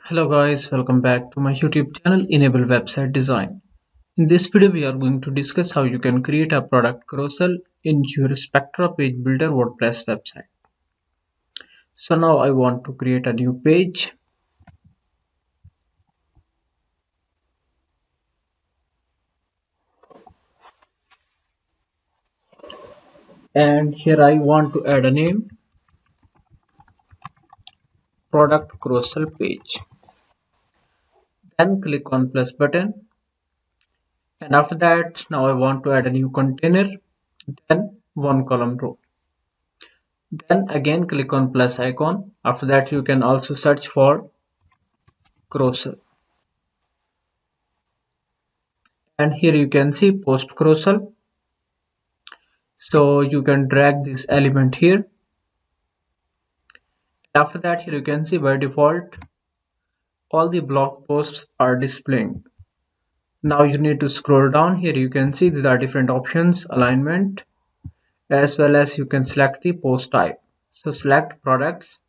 Hello guys, welcome back to my YouTube channel Enable Website Design. In this video we are going to discuss how you can create a product carousel in your Spectra page builder WordPress website. So now I want to create a new page. And here I want to add a name, product carousel page. Then click on plus button. And after that, now I want to add a new container, then one column row. Then again click on plus icon. After that you can also search for carousel. And here you can see post carousel. So you can drag this element here. After that, here you can see by default all the blog posts are displaying. Now you need to scroll down. Here you can see these are different options, alignment, as well as you can select the post type. So select products.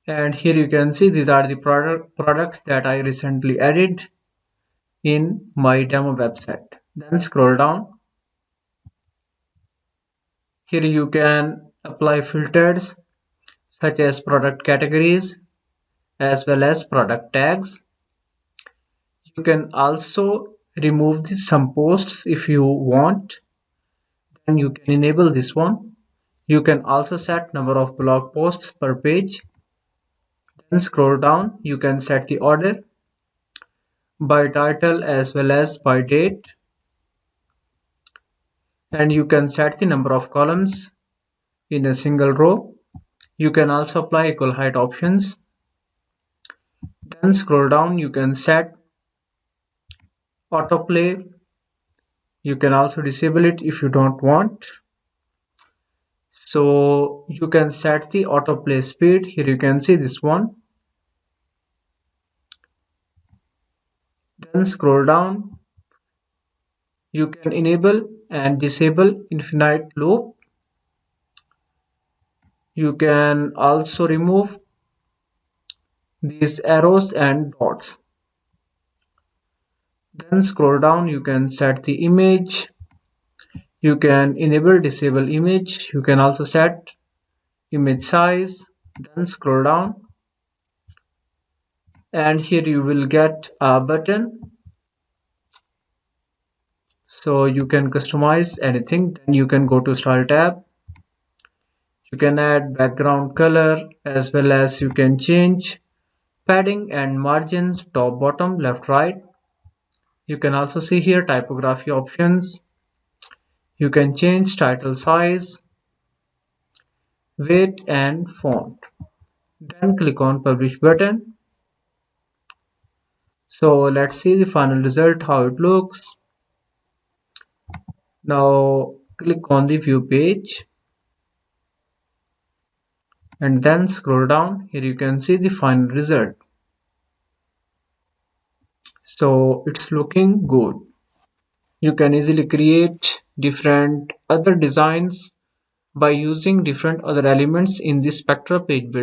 And here you can see these are the products that I recently added in my demo website. Then scroll down. Here you can apply filters such as product categories as well as product tags. You can also remove some posts if you want. Then you can enable this one. You can also set number of blog posts per page. Then scroll down. You can set the order by title as well as by date. And you can set the number of columns in a single row. You can also apply equal height options. Then scroll down. You can set autoplay. You can also disable it if you don't want. So you can set the autoplay speed. Here you can see this one. Then scroll down. You can enable and disable infinite loop. You can also remove these arrows and dots. Then scroll down. You can set the image. You can enable disable image. You can also set image size. Then scroll down. And here you will get a button. So you can customize anything. Then you can go to style tab. You can add background color as well as you can change padding and margins, top, bottom, left, right. You can also see here typography options. You can change title size, weight and font. Then click on publish button. So let's see the final result, how it looks. Now click on the view page and then scroll down. Here you can see the final result. So it's looking good. You can easily create different other designs by using different other elements in the Spectra page builder.